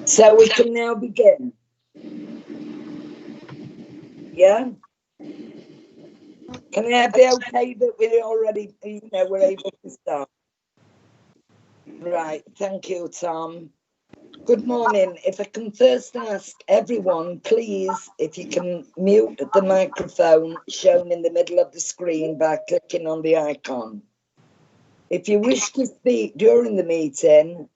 So we can now begin. Yeah? Can I be okay that we're already, we're able to start? Right, thank you, Tom. Good morning. If I can first ask everyone, please, if you can mute the microphone shown in the middle of the screen by clicking on the icon. If you wish to speak during the meeting,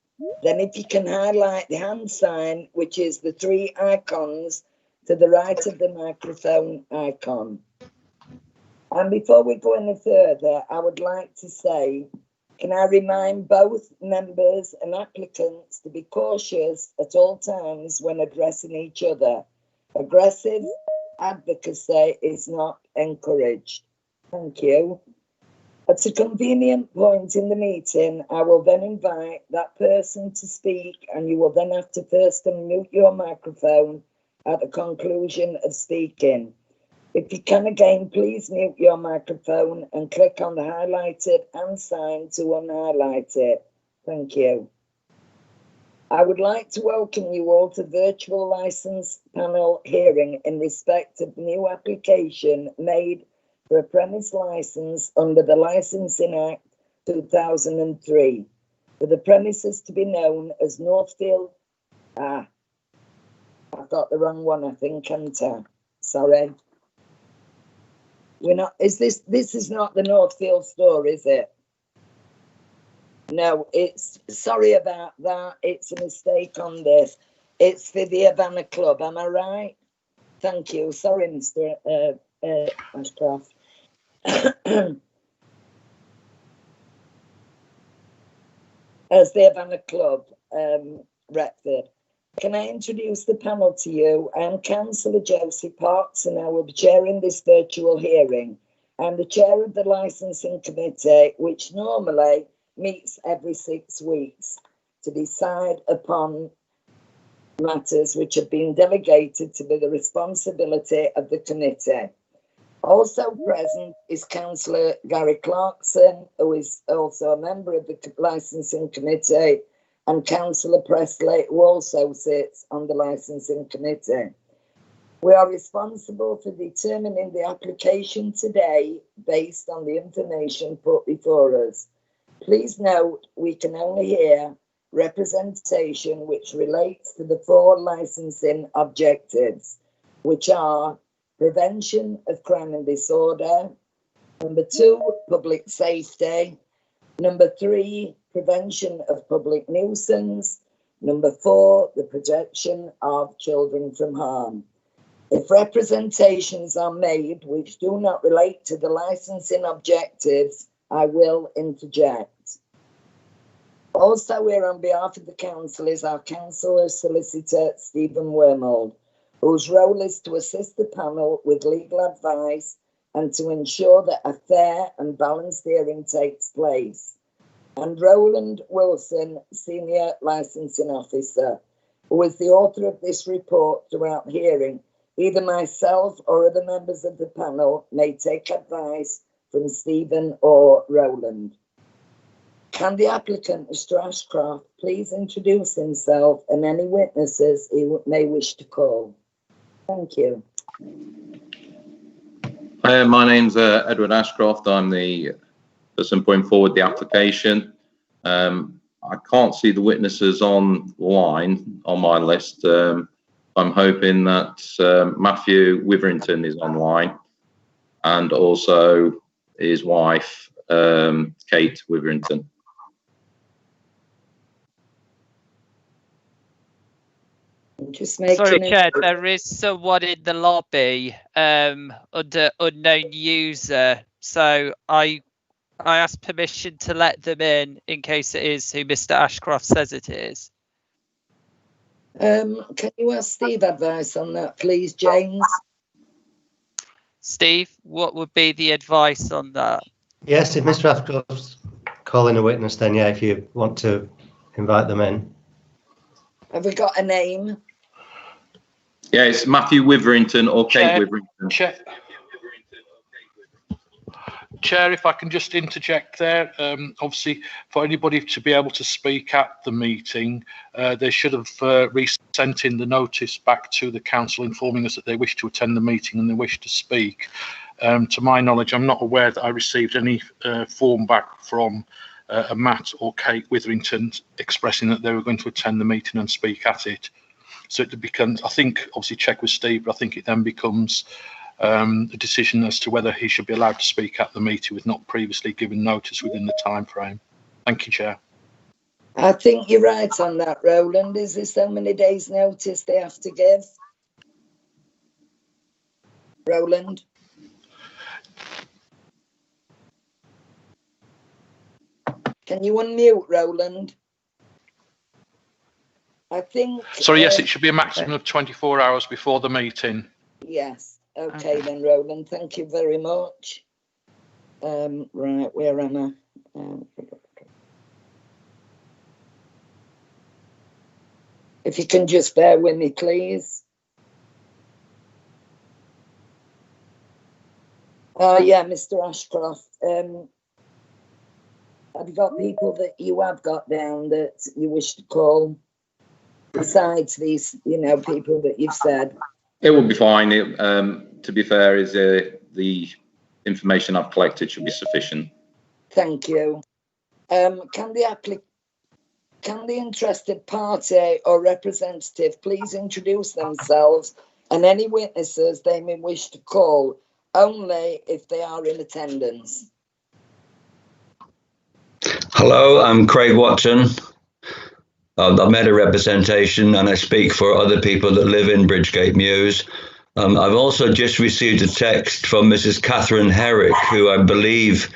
then if you can highlight the hand sign, which is the three icons to the right of the microphone icon. And before we go any further, I would like to say, can I remind both members and applicants to be cautious at all times when addressing each other. Aggressive advocacy is not encouraged. Thank you. At a convenient point in the meeting, I will then invite that person to speak, and you will then have to first unmute your microphone at the conclusion of speaking. If you can again, please mute your microphone and click on the highlighted hand sign to unhighlight it. Thank you. I would like to welcome you all to virtual license panel hearing in respect of the new application made for a premise license under the Licensing Act 2003, for the premises to be known as Northfield. I've got the wrong one, I think, haven't I? Sorry. We're not, this is not the Northfield store, is it? No, it's, sorry about that. It's a mistake on this. It's for the Havana Club, am I right? Thank you. Sorry, Mr. Ashcroft. As the Havana Club, Retford. Can I introduce the panel to you? I am Councillor Josie Potts, and I will be chairing this virtual hearing. I'm the chair of the Licensing Committee, which normally meets every 6 weeks to decide upon matters which have been delegated to be the responsibility of the committee. Also present is Councillor Gary Clarkson, who is also a member of the Licensing Committee, and Councillor Presley, who also sits on the Licensing Committee. We are responsible for determining the application today based on the information put before us. Please note, we can only hear representation which relates to the 4 licensing objectives, which are prevention of crime and disorder, number 2, public safety, number 3, prevention of public nuisance, number 4, the protection of children from harm. If representations are made which do not relate to the licensing objectives, I will interject. Also here on behalf of the council is our councillor solicitor, Stephen Wormold, whose role is to assist the panel with legal advice and to ensure that a fair and balanced hearing takes place. And Roland Wilson, Senior Licensing Officer, who is the author of this report throughout the hearing. Either myself or other members of the panel may take advice from Stephen or Roland. Can the applicant, Mr. Ashcroft, please introduce himself and any witnesses he may wish to call? Thank you. My name's Edward Ashcroft. I'm the person putting forward the application. I can't see the witnesses online on my list. I'm hoping that Matthew Witherington is online. and also his wife, Kate Witherington. Just making Sorry, it- Chair, there is someone in the lobby under unknown user. So I ask permission to let them in case it is who Mr. Ashcroft says it is. Can you ask Steve advice on that, please, James? Steve, what would be the advice on that? Yes, if Mr. Ashcroft's calling a witness, then yeah, if you want to invite them in. Have we got a name? Yeah, it's Matthew Witherington or Kate Chair, Witherington. Chair, if I can just interject there, obviously for anybody to be able to speak at the meeting, they should have resent in the notice back to the council informing us that they wish to attend the meeting and they wish to speak. To my knowledge, I'm not aware that I received any form back from a Matt or Kate Witherington expressing that they were going to attend the meeting and speak at it. So it becomes, I think, obviously check with Steve, but I think it then becomes a decision as to whether he should be allowed to speak at the meeting with not previously given notice within the time frame. Thank you, Chair. I think you're right on that, Roland. Is there so many days' notice they have to give? Roland? Can you unmute, Roland? I think... Sorry, yes, it should be a maximum of 24 hours before the meeting. Yes. Okay then, Roland. Thank you very much. Right, where am I? If you can just bear with me, please. Yeah, Mr. Ashcroft. Have you got people that you have got down that you wish to call besides these, you know, people that you've said? It will be fine. To be fair, is the information I've collected should be sufficient. Thank you. Can the interested party or representative please introduce themselves and any witnesses they may wish to call, only if they are in attendance? Hello, I'm Craig Watson. I've made a representation and I speak for other people that live in Bridgegate Mews. I've also just received a text from Mrs. Catherine Herrick, who I believe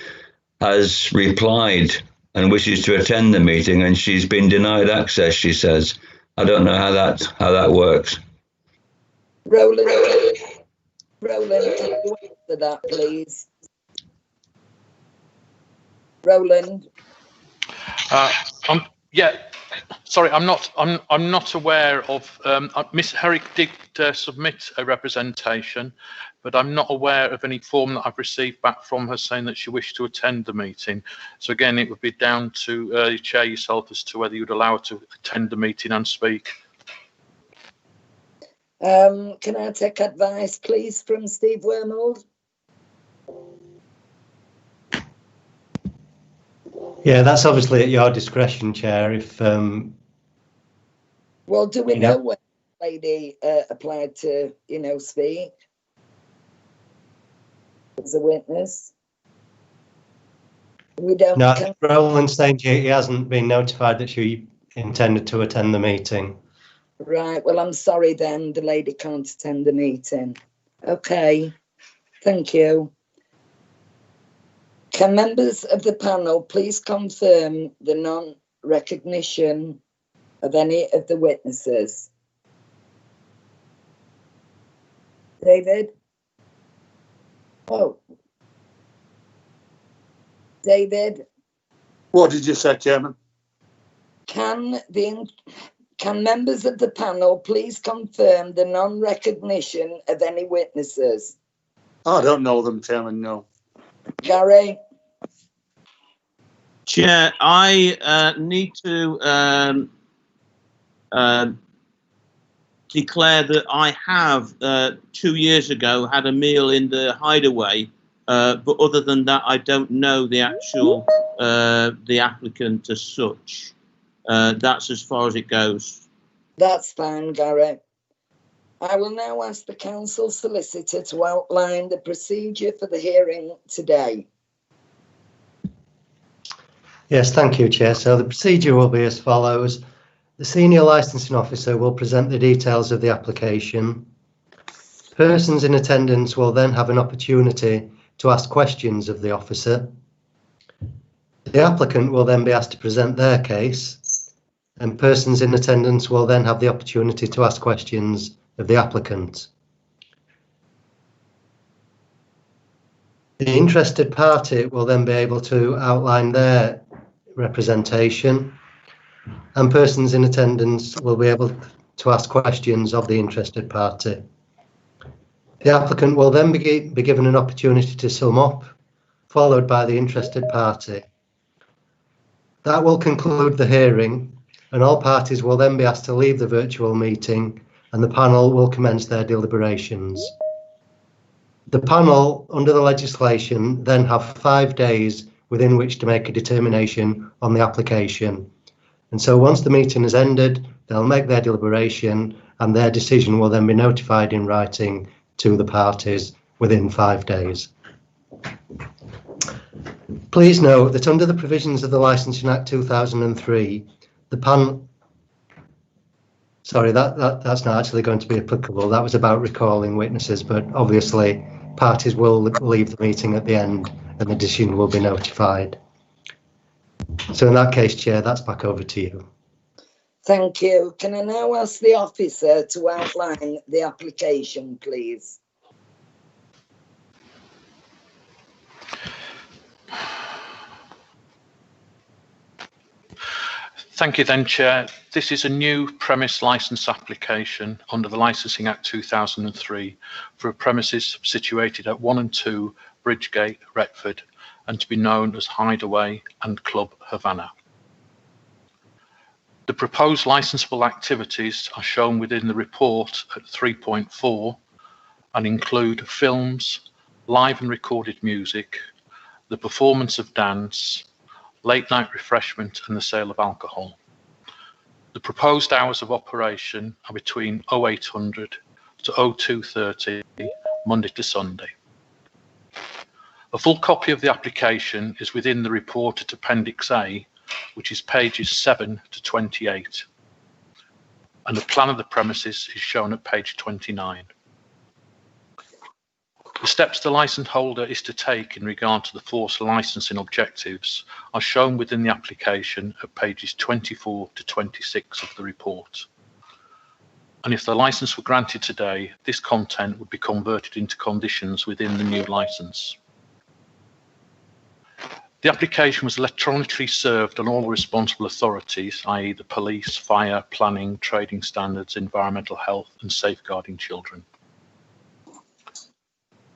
has replied and wishes to attend the meeting, and she's been denied access, she says. I don't know how that works. Roland, can you answer that, please? Roland? Yeah. Sorry, I'm not aware of. Miss Herrick did submit a representation, but I'm not aware of any form that I've received back from her saying that she wished to attend the meeting. So again, it would be down to Chair yourself as to whether you'd allow her to attend the meeting and speak. Can I take advice, please, from Steve Wormold? Yeah, that's obviously at your discretion, Chair. If well, do we you know know, when the lady applied to, you know, speak as a witness? We don't. no, Roland's saying he hasn't been notified that she intended to attend the meeting. Right. Well, I'm sorry then. The lady can't attend the meeting. Okay. Thank you. Can members of the panel please confirm the non-recognition of any of the witnesses? David? Oh. David? What did you say, Chairman? Can members of the panel please confirm the non-recognition of any witnesses? I don't know them, Chairman, no. Gary? Chair, I need to declare that I have 2 years ago had a meal in the Hideaway, but other than that, I don't know the actual the applicant as such. That's as far as it goes. That's fine, Gary. I will now ask the council solicitor to outline the procedure for the hearing today. Yes, thank you, Chair. So the procedure will be as follows. The Senior Licensing Officer will present the details of the application. Persons in attendance will then have an opportunity to ask questions of the officer. The applicant will then be asked to present their case, and persons in attendance will then have the opportunity to ask questions of the applicant. The interested party will then be able to outline their representation, and persons in attendance will be able to ask questions of the interested party. The applicant will then be given an opportunity to sum up, followed by the interested party. That will conclude the hearing, and all parties will then be asked to leave the virtual meeting, and the panel will commence their deliberations. The panel, under the legislation, then have 5 days within which to make a determination on the application. And so once the meeting has ended, they'll make their deliberation, and their decision will then be notified in writing to the parties within 5 days. Please note that under the provisions of the Licensing Act 2003, the panel... Sorry, that's not actually going to be applicable. That was about recalling witnesses, but obviously parties will leave the meeting at the end and the decision will be notified. So in that case, Chair, that's back over to you. Thank you. Can I now ask the officer to outline the application, please? Thank you then, Chair. This is a new premise licence application under the Licensing Act 2003 for a premises situated at 1 and 2 Bridgegate, Retford, and to be known as Hideaway and Club Havana. The proposed licensable activities are shown within the report at 3.4 and include films, live and recorded music, the performance of dance, late night refreshment and the sale of alcohol. The proposed hours of operation are between 0800 to 02:30, Monday to Sunday. A full copy of the application is within the report at Appendix A, which is pages 7 to 28. And the plan of the premises is shown at page 29. The steps the licence holder is to take in regard to the forced licensing objectives are shown within the application at pages 24 to 26 of the report. And if the licence were granted today, this content would be converted into conditions within the new licence. The application was electronically served on all the responsible authorities, i.e. the police, fire, planning, trading standards, environmental health and safeguarding children.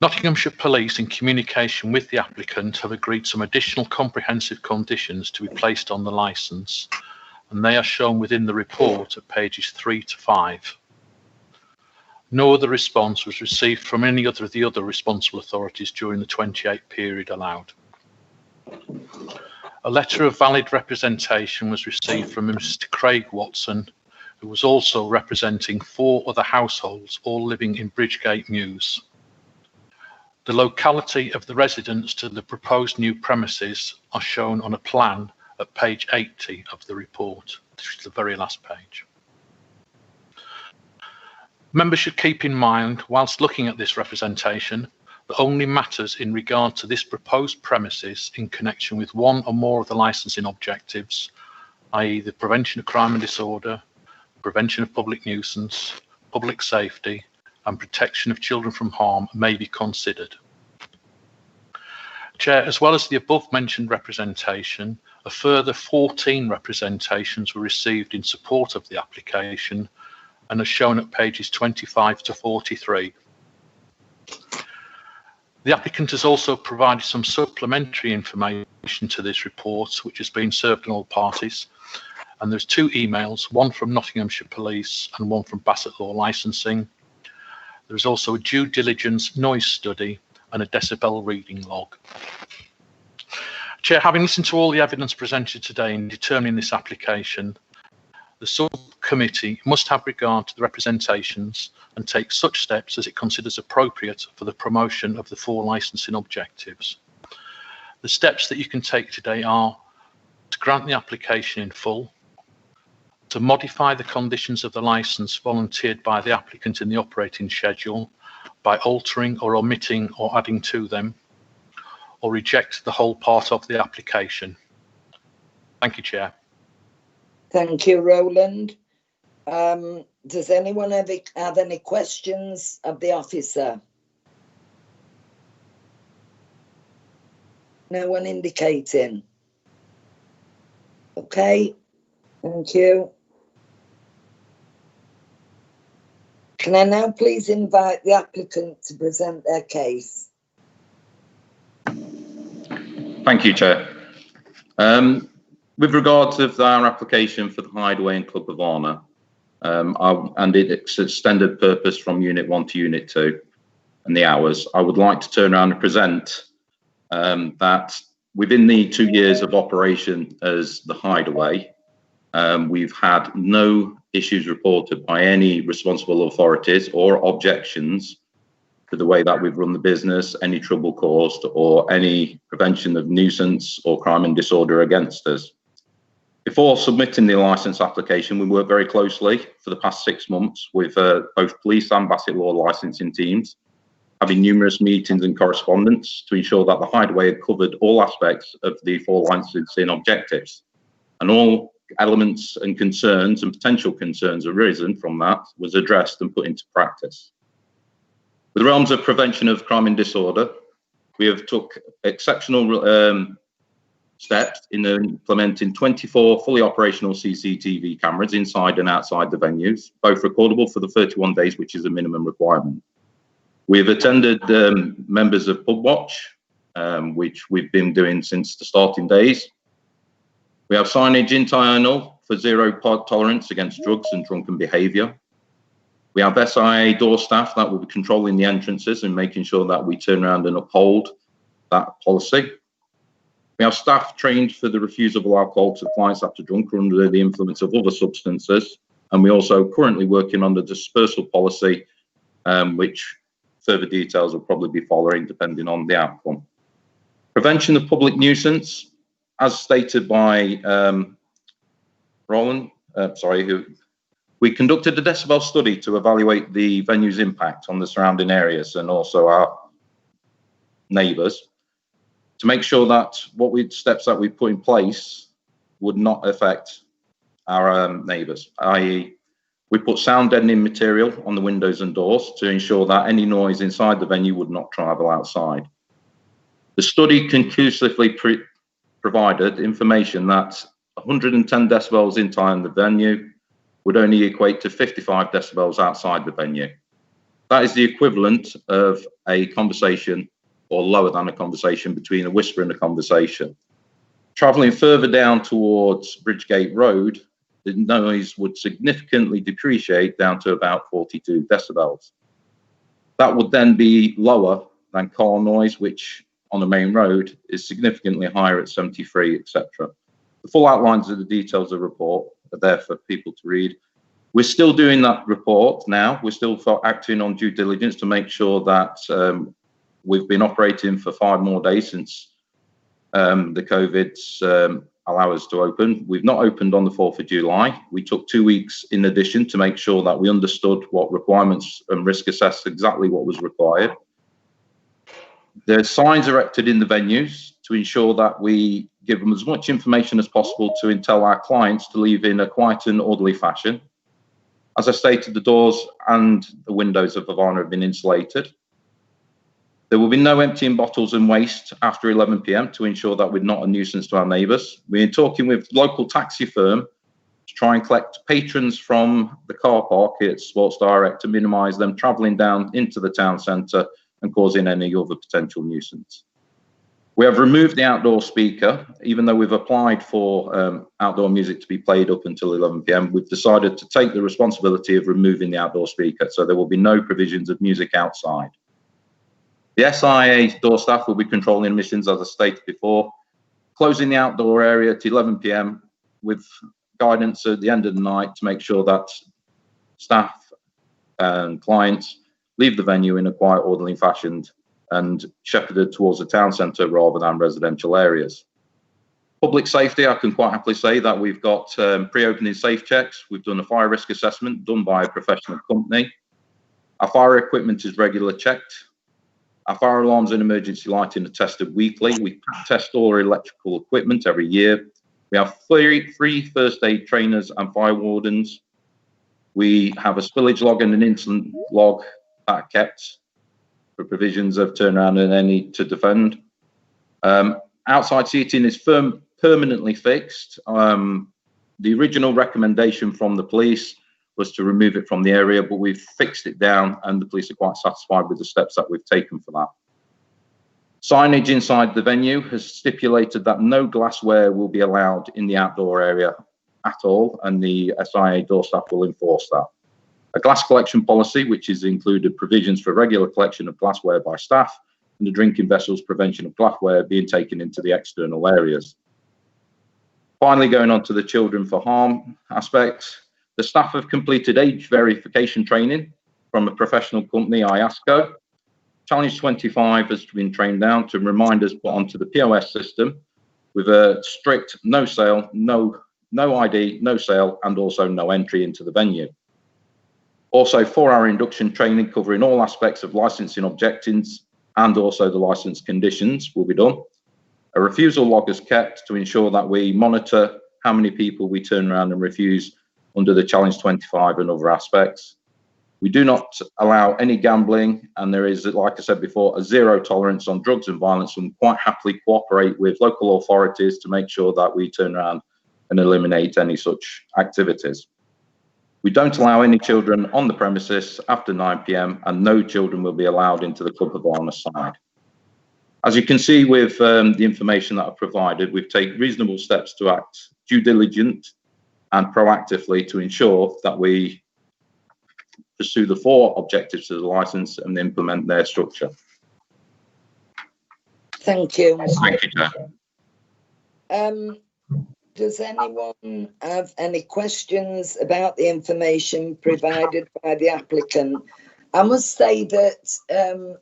Nottinghamshire Police, in communication with the applicant, have agreed some additional comprehensive conditions to be placed on the licence, and they are shown within the report at pages 3 to 5. No other response was received from any other of the other responsible authorities during the 28 period allowed. A letter of valid representation was received from Mr. Craig Watson, who was also representing 4 other households, all living in Bridgegate Mews. The locality of the residents to the proposed new premises are shown on a plan at page 80 of the report, which is the very last page. Members should keep in mind, whilst looking at this representation, that only matters in regard to this proposed premises in connection with one or more of the licensing objectives, i.e. the prevention of crime and disorder, prevention of public nuisance, public safety, and protection of children from harm may be considered. Chair, as well as the above mentioned representation, a further 14 representations were received in support of the application and are shown at pages 25 to 43. The applicant has also provided some supplementary information to this report, which has been served on all parties. And there's 2 emails, one from Nottinghamshire Police and one from Bassett Law Licensing. There is also a due diligence noise study and a decibel reading log. Chair, having listened to all the evidence presented today in determining this application, the committee must have regard to the representations and take such steps as it considers appropriate for the promotion of the 4 licensing objectives. The steps that you can take today are to grant the application in full, to modify the conditions of the licence volunteered by the applicant in the operating schedule by altering or omitting or adding to them, or reject the whole part of the application. Thank you, Chair. Thank you, Roland. Does anyone have any questions of the officer? No one indicating. Okay, thank you. Can I now please invite the applicant to present their case? Thank you, Chair. With regard to our application for the Hideaway and Club of Honour, and its extended purpose from Unit 1 to Unit 2 and the hours, I would like to turn around and present that within the 2 years of operation as the Hideaway, we've had no issues reported by any responsible authorities or objections to the way that we've run the business, any trouble caused, or any prevention of nuisance or crime and disorder against us. Before submitting the licence application, we worked very closely for the past 6 months with both police and Bassett Law licensing teams, having numerous meetings and correspondence to ensure that the Hideaway had covered all aspects of the 4 licensing objectives, and all elements and concerns and potential concerns arisen from that was addressed and put into practice. With the realms of prevention of crime and disorder, we have took exceptional steps in implementing 24 fully operational CCTV cameras inside and outside the venues, both recordable for the 31 days, which is a minimum requirement. We have attended members of Pub Watch, which we've been doing since the starting days. We have signage internal for zero tolerance against drugs and drunken behaviour. We have SIA door staff that will be controlling the entrances and making sure that we turn around and uphold that policy. We have staff trained for the refusal of alcohol to clients after drunk or under the influence of other substances. And we're also currently working on the dispersal policy, which further details will probably be following depending on the outcome. Prevention of public nuisance, as stated by Roland, we conducted a decibel study to evaluate the venue's impact on the surrounding areas and also our neighbours, to make sure that steps that we put in place would not affect our neighbours, i.e. we put sound deadening material on the windows and doors to ensure that any noise inside the venue would not travel outside. The study conclusively provided information that 110 decibels inside the venue would only equate to 55 decibels outside the venue. That is the equivalent of a conversation, or lower than a conversation, between a whisper and a conversation. Travelling further down towards Bridgegate Road, the noise would significantly depreciate down to about 42 decibels. That would then be lower than car noise, which on the main road is significantly higher at 73, etc. The full outlines of the details of the report are there for people to read. We're still doing that report now. We're still acting on due diligence to make sure that we've been operating for 5 more days since the COVID's allow us to open. We've not opened on the 4th of July. We took 2 weeks in addition to make sure that we understood what requirements and risk assessed exactly what was required. There's signs erected in the venues to ensure that we give them as much information as possible to tell our clients to leave in a quiet and orderly fashion. As I stated, the doors and the windows of Havana have been insulated. There will be no emptying bottles and waste after 11 p.m. to ensure that we're not a nuisance to our neighbours. We're talking with local taxi firm to try and collect patrons from the car park at Sports Direct to minimise them travelling down into the town centre and causing any other potential nuisance. We have removed the outdoor speaker. Even though we've applied for outdoor music to be played up until 11 p.m, we've decided to take the responsibility of removing the outdoor speaker, so there will be no provisions of music outside. The SIA door staff will be controlling emissions, as I stated before, closing the outdoor area at 11 p.m, with guidance at the end of the night to make sure that staff and clients leave the venue in a quiet, orderly fashion and shepherded towards the town centre rather than residential areas. Public safety, I can quite happily say that we've got pre-opening safe checks. We've done a fire risk assessment done by a professional company. Our fire equipment is regularly checked. Our fire alarms and emergency lighting are tested weekly. We test all our electrical equipment every year. We have three first aid trainers and fire wardens. We have a spillage log and an incident log that are kept for provisions of turnaround and any to defend. Outside seating is permanently fixed. The original recommendation from the police was to remove it from the area, but we've fixed it down and the police are quite satisfied with the steps that we've taken for that. Signage inside the venue has stipulated that no glassware will be allowed in the outdoor area at all, and the SIA door staff will enforce that. A glass collection policy, which has included provisions for regular collection of glassware by staff and the drinking vessels prevention of glassware being taken into the external areas. Finally, going on to the children for harm aspects, the staff have completed age verification training from a professional company, IASCO. Challenge 25 has been trained down to reminders put onto the POS system with a strict no sale, no ID, no sale, and also no entry into the venue. Also 4-hour induction training covering all aspects of licensing objectives and also the license conditions will be done. A refusal log is kept to ensure that we monitor how many people we turn around and refuse under the Challenge 25 and other aspects. We do not allow any gambling, and there is, like I said before, a zero tolerance on drugs and violence, and quite happily cooperate with local authorities to make sure that we turn around and eliminate any such activities. We don't allow any children on the premises after 9 p.m, and no children will be allowed into the Club Havana side. As you can see with the information that I've provided, we've taken reasonable steps to act due diligent and proactively to ensure that we pursue the 4 objectives of the licence and implement their structure. Thank you. Thank you, Chair. Does anyone have any questions about the information provided by the applicant? I must say that,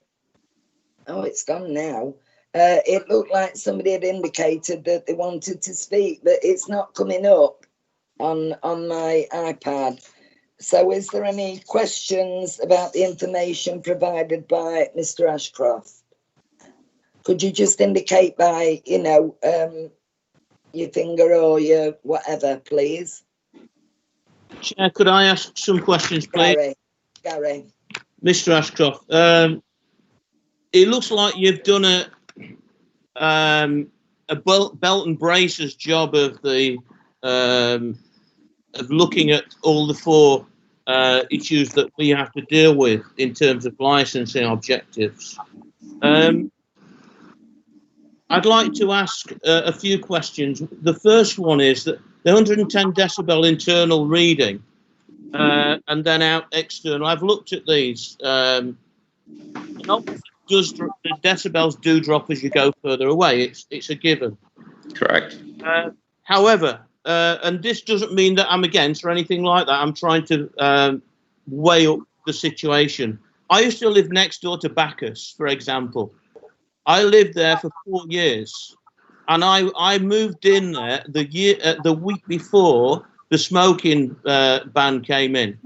oh, it's gone now. It looked like somebody had indicated that they wanted to speak, but it's not coming up on my iPad. So is there any questions about the information provided by Mr. Ashcroft? Could you just indicate by, you know, your finger or your whatever, please? Chair, could I ask some questions, please? Gary. Mr. Ashcroft, it looks like you've done a belt and braces job of the of looking at all the 4 issues that we have to deal with in terms of licensing objectives. I'd like to ask a few questions. The first one is that the 110 decibel internal reading and then out external. I've looked at these. And obviously the decibels do drop as you go further away. It's a given. Correct. However, and this doesn't mean that I'm against or anything like that. I'm trying to weigh up the situation. I used to live next door to Bacchus, for example. I lived there for 4 years, and I moved in there the week before the smoking ban came in.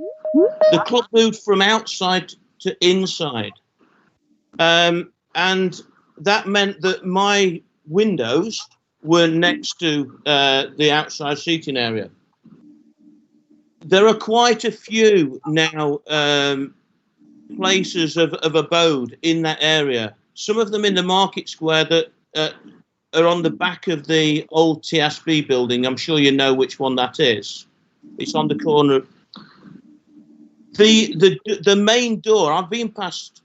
The club moved from outside to inside, and that meant that my windows were next to the outside seating area. There are quite a few now places of abode in that area. Some of them in the market square that are on the back of the old TSB building. I'm sure you know which one that is. It's on the corner. The main door, I've been past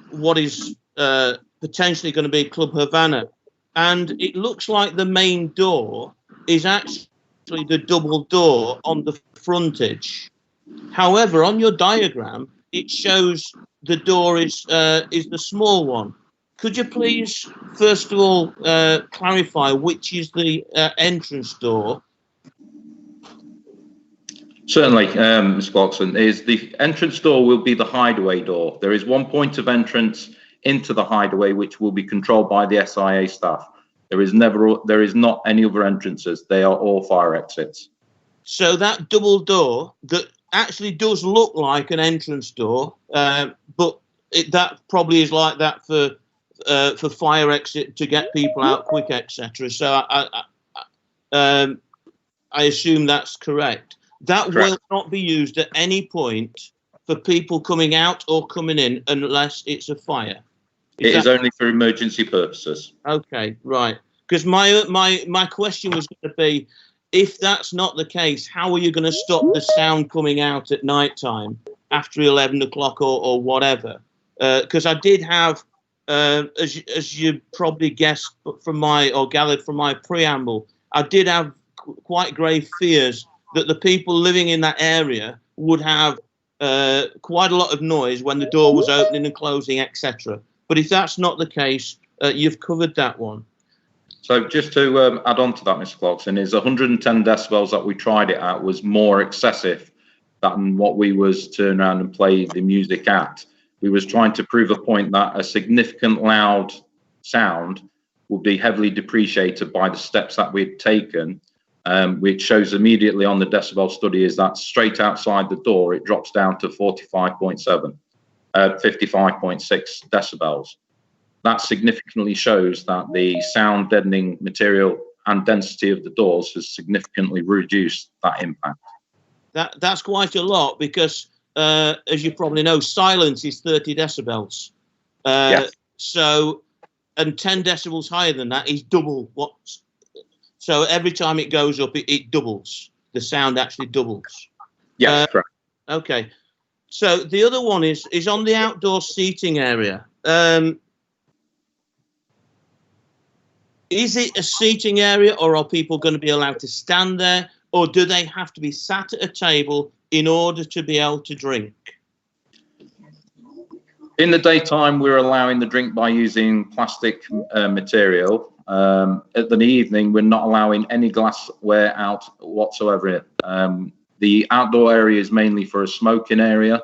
what is potentially going to be Club Havana, and it looks like the main door is actually the double door on the frontage. However, on your diagram, it shows the door is the small one. Could you please, first of all, clarify which is the entrance door? Certainly, Ms. Clarkson, is the entrance door will be the hideaway door. There is one point of entrance into the hideaway which will be controlled by the SIA staff. There is not any other entrances. They are all fire exits. So that double door that actually does look like an entrance door, but that probably is like that for fire exit to get people out quick, etc. So I assume that's correct. That Correct. will not be used at any point for people coming out or coming in unless it's a fire. It is only for emergency purposes. Okay, right. Because my question was going to be, if that's not the case, how are you going to stop the sound coming out at night time after 11 o'clock or whatever? Because I did have, as you probably guessed from gathered from my preamble, I did have quite grave fears that the people living in that area would have quite a lot of noise when the door was opening and closing, etc. But if that's not the case, you've covered that one. So just to add on to that, Mr. Clarkson, is 110 decibels that we tried it at was more excessive than what we was turn around and play the music at. We was trying to prove a point that a significant loud sound would be heavily depreciated by the steps that we'd taken, which shows immediately on the decibel study is that straight outside the door, it drops down to 55.6 decibels. That significantly shows that the sound deadening material and density of the doors has significantly reduced that impact. That's quite a lot because, as you probably know, silence is 30 decibels. Yes. So, and 10 decibels higher than that is double what. So every time it goes up, it doubles. The sound actually doubles. Yes, correct. Okay. So the other one is on the outdoor seating area. Is it a seating area, or are people going to be allowed to stand there, or do they have to be sat at a table in order to be able to drink? In the daytime, we're allowing the drink by using plastic material. At the evening, we're not allowing any glassware out whatsoever. The outdoor area is mainly for a smoking area.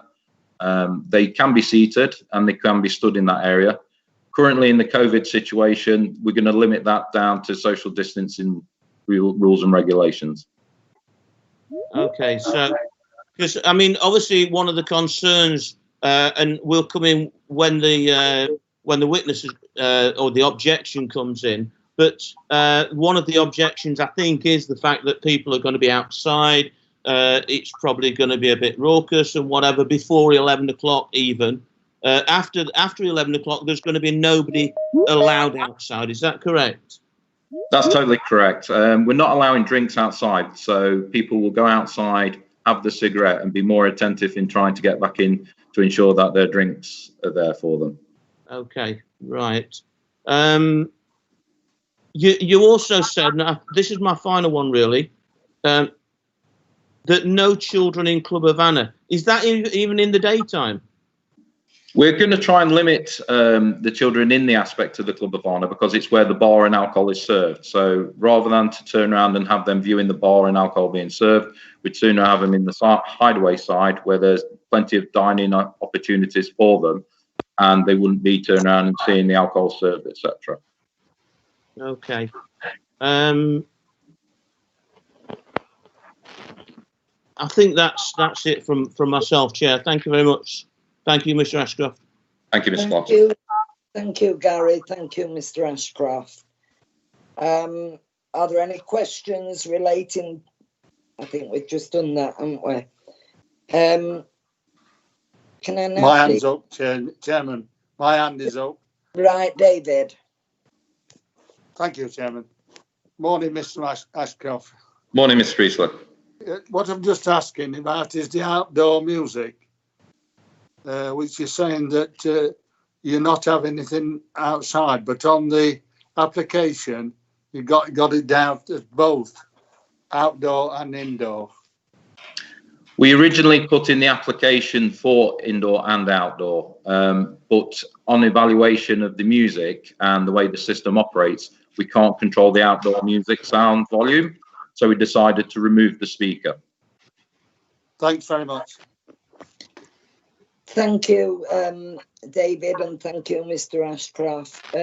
They can be seated and they can be stood in that area. Currently, in the COVID situation, we're going to limit that down to social distancing rules and regulations. Okay, so because I mean, obviously, one of the concerns, and will come in when the witnesses or the objection comes in. But one of the objections, I think, is the fact that people are going to be outside. It's probably going to be a bit raucous and whatever before 11 o'clock even. After 11 o'clock, there's going to be nobody allowed outside. Is that correct? That's totally correct. We're not allowing drinks outside, so people will go outside, have the cigarette, and be more attentive in trying to get back in to ensure that their drinks are there for them. Okay, right. You also said, now, this is my final one really, that no children in Club Havana. Is that even in the daytime? We're going to try and limit the children in the aspect of the Club Havana because it's where the bar and alcohol is served. So rather than to turn around and have them viewing the bar and alcohol being served, we'd sooner have them in the hideaway side where there's plenty of dining opportunities for them and they wouldn't be turning around and seeing the alcohol served, etc. Okay. I think that's it from myself, Chair. Thank you very much. Thank you, Mr. Ashcroft. Thank you, Mr. Thank Clarkson. you. Thank you, Gary. Thank you, Mr. Ashcroft. Are there any questions relating? I think we've just done that, haven't we? Can I now My hand's up, Chairman. My hand is up. Right, David. Thank you, Chairman. Morning, Mr. Ashcroft. Morning, Mr. Priestley. What I'm just asking about is the outdoor music, which you're saying that you're not having anything outside, but on the application, you got it down to both outdoor and indoor. We originally put in the application for indoor and outdoor, but on evaluation of the music and the way the system operates, we can't control the outdoor music sound volume, so we decided to remove the speaker. Thanks very much. Thank you, David, and thank you, Mr. Ashcroft.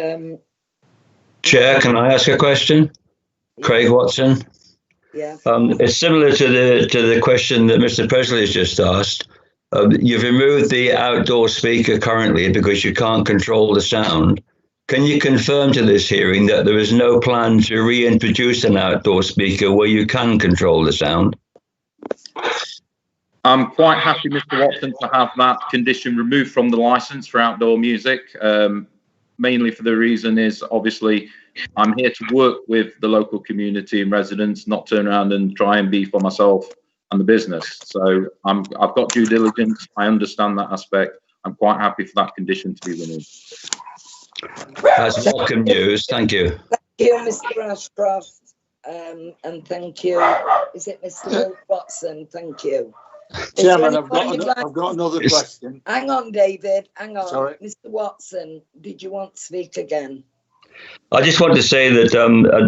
Chair, can I ask a question? Craig Watson. Yeah. It's similar to the question that Mr. Presley has just asked. You've removed the outdoor speaker currently because you can't control the sound. Can you confirm to this hearing that there is no plan to reintroduce an outdoor speaker where you can control the sound? I'm quite happy, Mr. Watson, to have that condition removed from the license for outdoor music. Mainly for the reason is, obviously, I'm here to work with the local community and residents, not turn around and try and be for myself and the business. So I've got due diligence. I understand that aspect. I'm quite happy for that condition to be removed. That's welcome news. Thank you. Thank you, Mr. Ashcroft, and thank you. Is it Mr. Watson? Thank you. Chairman, I've got another question. Hang on, David. Hang on. Sorry. Mr. Watson, did you want to speak again? I just want to say that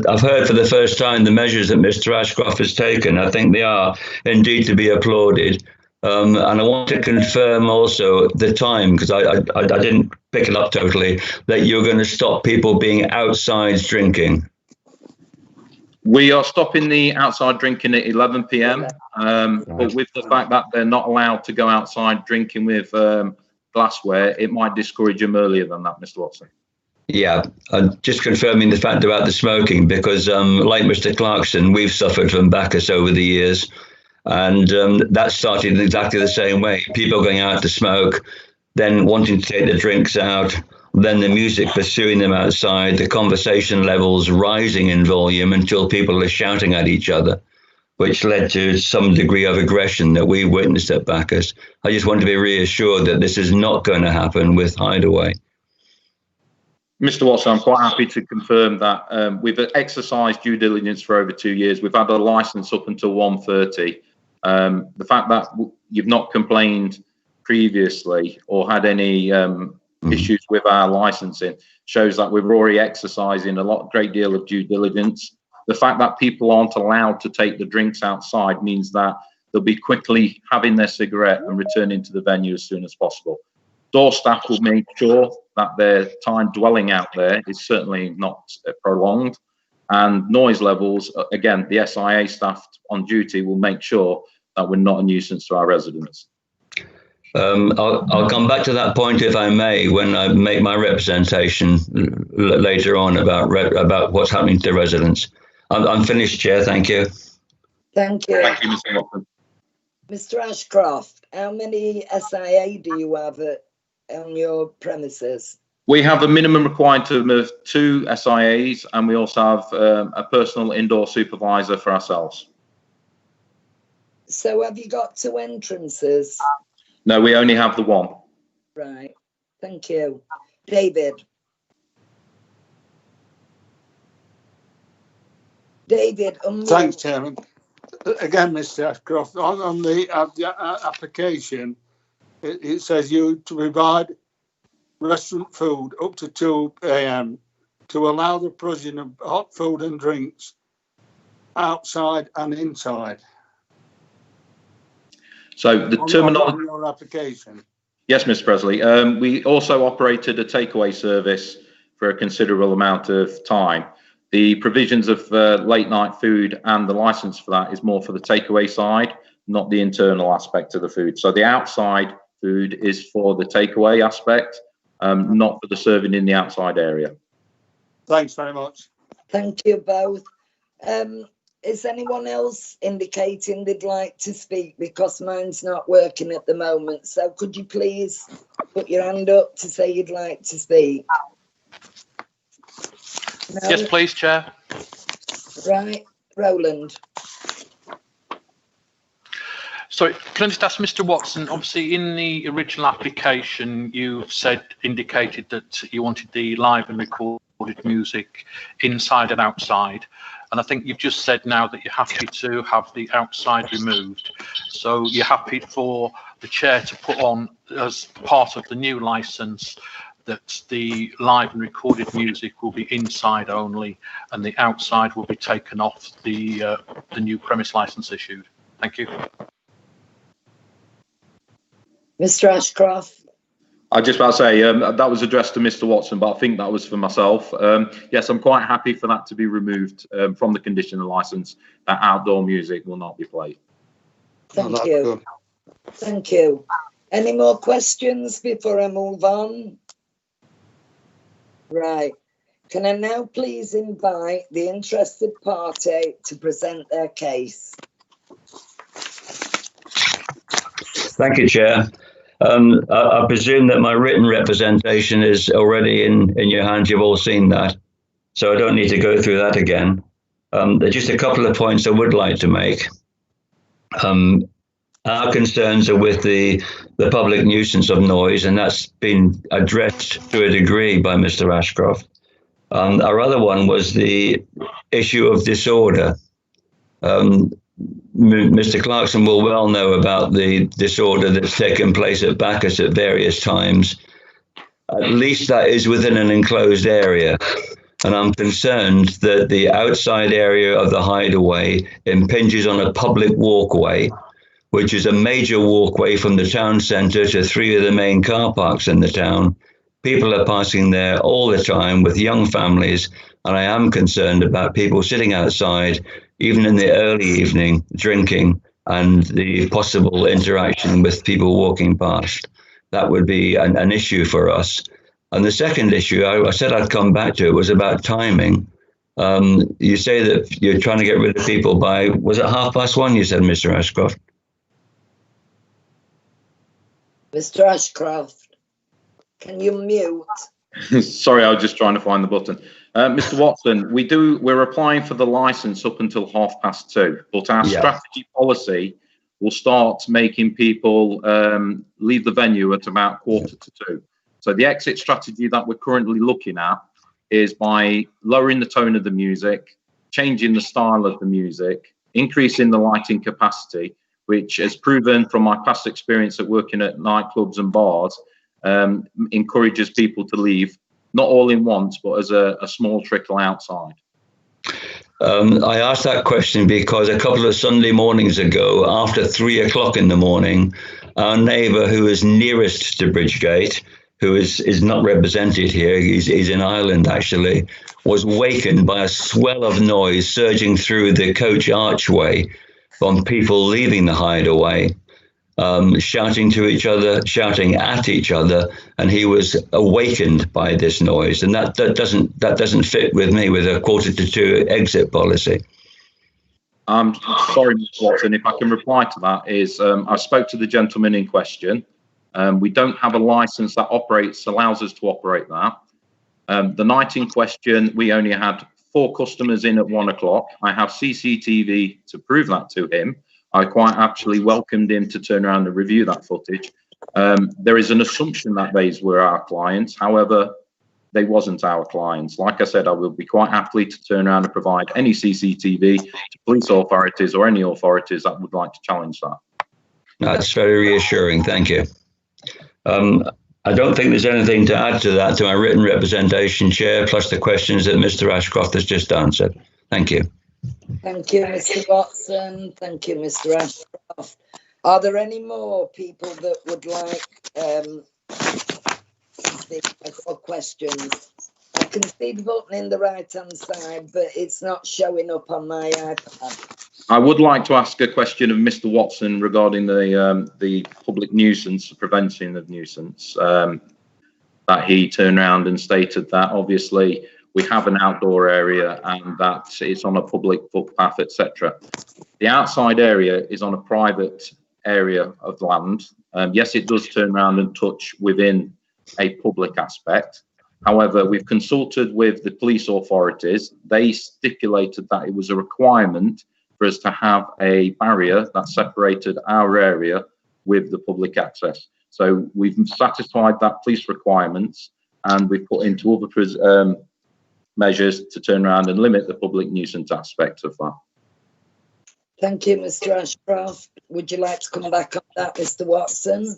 I've heard for the first time the measures that Mr. Ashcroft has taken. I think they are indeed to be applauded. And I want to confirm also the time, because I didn't pick it up totally, that you're going to stop people being outside drinking. We are stopping the outside drinking at 11 p.m. But with the fact that they're not allowed to go outside drinking with glassware, it might discourage them earlier than that, Mr. Watson. Yeah, just confirming the fact about the smoking, because like Mr. Clarkson, we've suffered from Bacchus over the years, and that started in exactly the same way. People going out to smoke, then wanting to take the drinks out, then the music pursuing them outside, the conversation levels rising in volume until people are shouting at each other, which led to some degree of aggression that we witnessed at Bacchus. I just want to be reassured that this is not going to happen with Hideaway. Mr. Watson, I'm quite happy to confirm that we've exercised due diligence for over 2 years. We've had a license up until 1:30. The fact that you've not complained previously or had any issues with our licensing shows that we're already exercising great deal of due diligence. The fact that people aren't allowed to take the drinks outside means that they'll be quickly having their cigarette and returning to the venue as soon as possible. Door staff will make sure that their time dwelling out there is certainly not prolonged, and noise levels, again, the SIA staff on duty will make sure that we're not a nuisance to our residents. I'll come back to that point, if I may, when I make my representation later on about what's happening to the residents. I'm finished, Chair. Thank you. Thank you. Thank you, Mr. Watson. Mr. Ashcroft, how many SIA do you have on your premises? We have a minimum required term of 2 SIAs, and we also have a personal indoor supervisor for ourselves. So have you got 2 entrances? No, we only have the 1. Right. Thank you. David. David. Thanks, Chairman. Again, Mr. Ashcroft, on the application, it says you to provide restaurant food up to 2 a.m. to allow the provision of hot food and drinks outside and inside. So the terminology. Your application. Yes, Mr. Presley. We also operated a takeaway service for a considerable amount of time. The provisions of late night food and the license for that is more for the takeaway side, not the internal aspect of the food. So the outside food is for the takeaway aspect, not for the serving in the outside area. Thanks very much. Thank you both. Is anyone else indicating they'd like to speak? Because mine's not working at the moment. So could you please put your hand up to say you'd like to speak? No? Yes, please, Chair. Right, Roland. Sorry, can I just ask Mr. Watson, obviously in the original application you indicated that you wanted the live and recorded music inside and outside, and I think you've just said now that you're happy to have the outside removed, so you're happy for the chair to put on as part of the new licence that the live and recorded music will be inside only and the outside will be taken off the new premise licence issued. Thank you. Mr. Ashcroft? I just about to say that was addressed to Mr. Watson, but I think that was for myself. Yes, I'm quite happy for that to be removed from the conditional licence, that outdoor music will not be played. Thank you. Thank you. Any more questions before I move on? Right. Can I now please invite the interested party to present their case? Thank you, Chair. I presume that my written representation is already in your hands. You've all seen that, so I don't need to go through that again. There's just a couple of points I would like to make. Our concerns are with the public nuisance of noise, and that's been addressed to a degree by Mr. Ashcroft. Our other one was the issue of disorder. Mr. Clarkson will well know about the disorder that's taken place at Bacchus at various times. At least that is within an enclosed area. And I'm concerned that the outside area of the hideaway impinges on a public walkway, which is a major walkway from the town centre to 3 of the main car parks in the town. People are passing there all the time with young families, and I am concerned about people sitting outside, even in the early evening, drinking, and the possible interaction with people walking past. That would be an issue for us. And the second issue, I said I'd come back to, it was about timing. You say that you're trying to get rid of people by, was it 1:30, you said, Mr. Ashcroft? Mr. Ashcroft, can you mute? Sorry, I was just trying to find the button. Mr. Watson, we're applying for the licence up until 2:30, but our strategy policy will start making people leave the venue at about 1:45. So the exit strategy that we're currently looking at is by lowering the tone of the music, changing the style of the music, increasing the lighting capacity, which has proven from my past experience at working at nightclubs and bars, encourages people to leave, not all in once, but as a small trickle outside. I asked that question because a couple of Sunday mornings ago, after 3 o'clock in the morning, our neighbour who is nearest to Bridgegate, who is not represented here, he's in Ireland actually, was wakened by a swell of noise surging through the coach archway from people leaving the hideaway, shouting to each other, shouting at each other, and he was awakened by this noise. And that doesn't fit with me with a 1:45 exit policy. I'm sorry, Mr. Watson, if I can reply to that is, I spoke to the gentleman in question. We don't have a license that allows us to operate that. The night in question, we only had 4 customers in at 1 o'clock. I have CCTV to prove that to him. I quite actually welcomed him to turn around and review that footage. There is an assumption that these were our clients. However, they wasn't our clients. Like I said, I will be quite happy to turn around and provide any CCTV to police authorities or any authorities that would like to challenge that. That's very reassuring. Thank you. I don't think there's anything to add to that, to my written representation, Chair, plus the questions that Mr. Ashcroft has just answered. Thank you. Thank you, Mr. Watson. Thank you, Mr. Ashcroft. Are there any more people that would like questions? I can see the button in the right-hand side, but it's not showing up on my iPad. I would like to ask a question of Mr. Watson regarding the public nuisance, prevention of nuisance, that he turned around and stated that obviously we have an outdoor area and that it's on a public footpath, etc. The outside area is on a private area of land. Yes, it does turn around and touch within a public aspect. However, we've consulted with the police authorities. They stipulated that it was a requirement for us to have a barrier that separated our area with the public access. So we've satisfied that police requirements and we've put into other measures to turn around and limit the public nuisance aspect of that. Thank you, Mr. Ashcroft. Would you like to come back on that, Mr. Watson?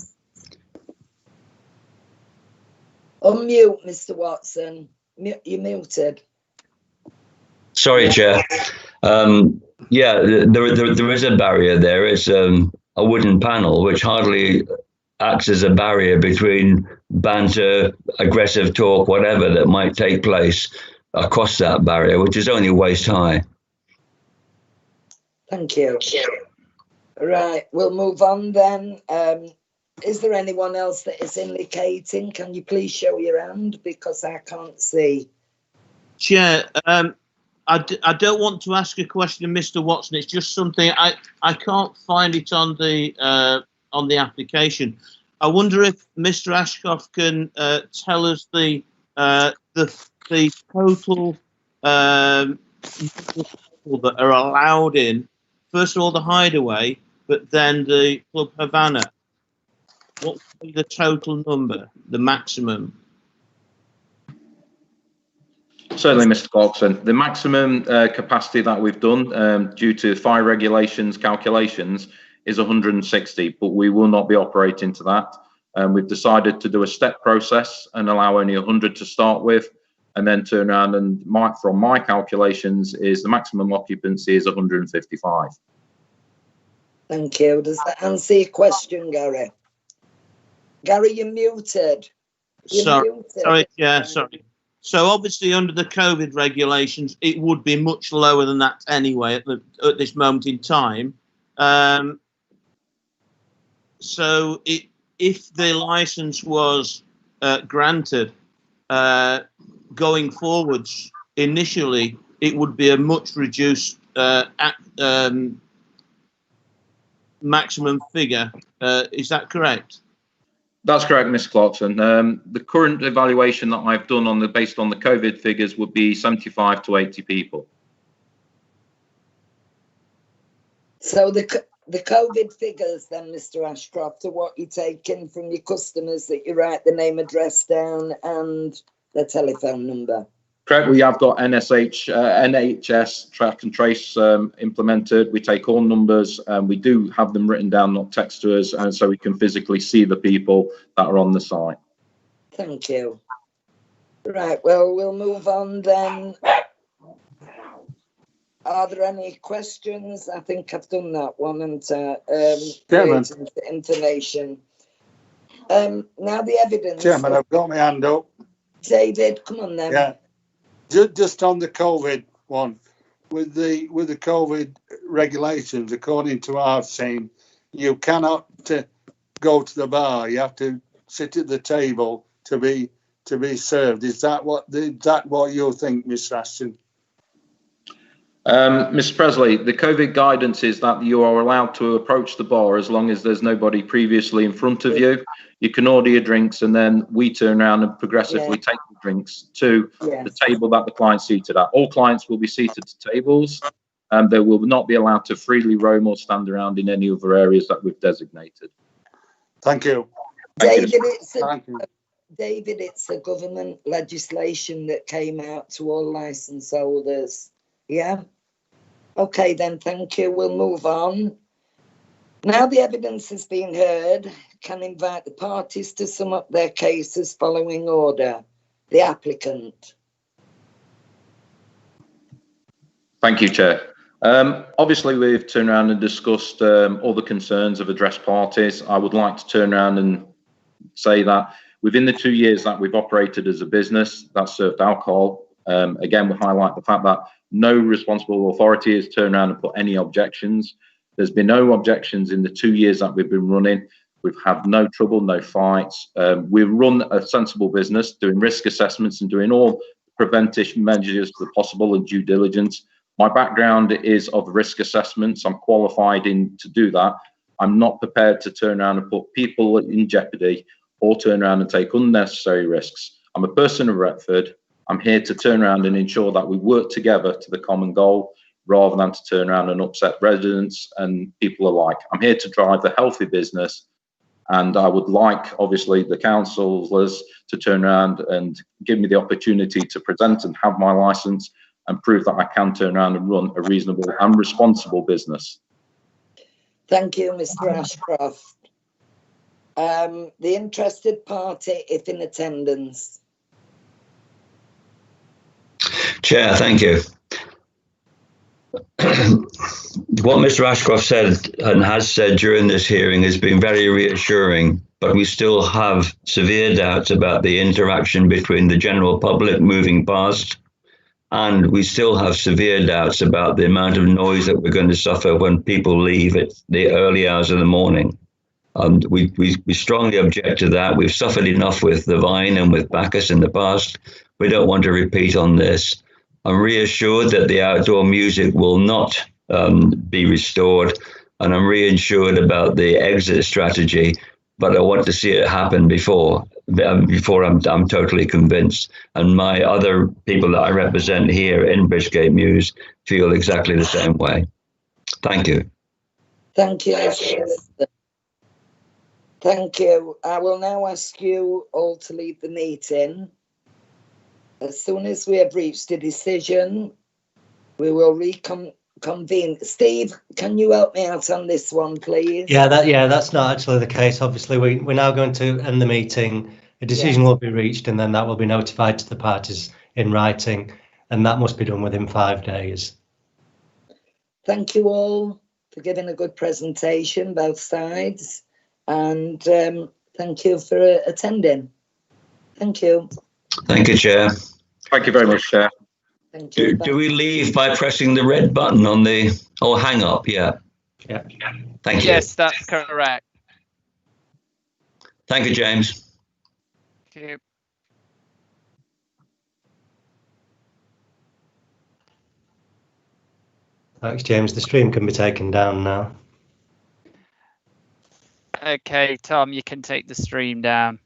Unmute, Mr. Watson. You're muted. Sorry, Chair. Yeah, there is a barrier there. It's a wooden panel which hardly acts as a barrier between banter, aggressive talk, whatever that might take place across that barrier, which is only waist high. Thank you. Right, we'll move on then. Is there anyone else that is indicating? Can you please show your hand, because I can't see. Chair, I don't want to ask a question of Mr. Watson. It's just something I can't find it on the application. I wonder if Mr. Ashcroft can tell us the total people that are allowed in. First of all, the Hideaway, but then the Club Havana. What would be the total number, the maximum? Certainly, Mr. Clarkson. The maximum capacity that we've done due to fire regulations calculations is 160, but we will not be operating to that. We've decided to do a step process and allow only 100 to start with, and then turn around and from my calculations is the maximum occupancy is 155. Thank you. Does that answer your question, Gary? Gary, you're muted. Sorry, yeah, sorry. So obviously under the COVID regulations, it would be much lower than that anyway at this moment in time. So if the license was granted going forwards, initially it would be a much reduced maximum figure. Is that correct? That's correct, Mr. Clarkson. The current evaluation that I've done based on the COVID figures would be 75 to 80 people. So the COVID figures then, Mr. Ashcroft, are what you're taking from your customers, that you write the name, address down and the telephone number? Correct. We have got NHS track and trace implemented. We take all numbers and we do have them written down, not text to us, and so we can physically see the people that are on the site. Thank you. Right, well, we'll move on then. Are there any questions? I think I've done that one, and information. Now the evidence. Chairman, I've got my hand up. David, come on then. Yeah. Just on the COVID one, with the COVID regulations, according to our scene, you cannot go to the bar. You have to sit at the table to be served. Is that what you think, Mr. Ashton? Mr. Presley, the COVID guidance is that you are allowed to approach the bar as long as there's nobody previously in front of you. You can order your drinks, and then we turn around and progressively take the drinks to the table that the client's seated at. All clients will be seated to tables, and they will not be allowed to freely roam or stand around in any other areas that we've designated. Thank you. David, it's a government legislation that came out to all licence holders. Yeah. Okay, then, thank you. We'll move on. Now the evidence has been heard, can invite the parties to sum up their cases following order. The applicant. Thank you, Chair. Obviously, we've turned around and discussed all the concerns of addressed parties. I would like to turn around and say that within the 2 years that we've operated as a business that served alcohol, again, we highlight the fact that no responsible authority has turned around and put any objections. There's been no objections in the 2 years that we've been running. We've had no trouble, no fights. We've run a sensible business, doing risk assessments and doing all preventive measures that are possible and due diligence. My background is of risk assessments. I'm qualified to do that. I'm not prepared to turn around and put people in jeopardy or turn around and take unnecessary risks. I'm a person of Retford. I'm here to turn around and ensure that we work together to the common goal rather than to turn around and upset residents and people alike. I'm here to drive a healthy business, and I would like, obviously, the councillors to turn around and give me the opportunity to present and have my licence and prove that I can turn around and run a reasonable and responsible business. Thank you, Mr. Ashcroft. The interested party, if in attendance. Chair, thank you. What Mr. Ashcroft said and has said during this hearing has been very reassuring but we still have severe doubts about the interaction between the general public moving past, and we still have severe doubts about the amount of noise that we're going to suffer when people leave at the early hours of the morning. And we strongly object to that. We've suffered enough with the Vine and with Bacchus in the past. We don't want to repeat on this. I'm reassured that the outdoor music will not be restored, and I'm reassured about the exit strategy, but I want to see it happen before I'm totally convinced. And my other people that I represent here in Bridgegate Mews feel exactly the same way. Thank you. Thank you. Thank you. I will now ask you all to leave the meeting. As soon as we have reached a decision, we will reconvene. Steve, can you help me out on this one, please? Yeah, that's not actually the case. Obviously, we're now going to end the meeting. A decision will be reached, and then that will be notified to the parties in writing, and that must be done within 5 days. Thank you all for giving a good presentation, both sides, and thank you for attending. Thank you. Thank you, Chair. Thank you very much, Chair. Thank you. Do we leave by pressing the red button on the, or hang up? Yeah. Yeah. Thank you. Yes, that's correct. Thank you, James. Thank you. Thanks, James. The stream can be taken down now. Okay, Tom, you can take the stream down.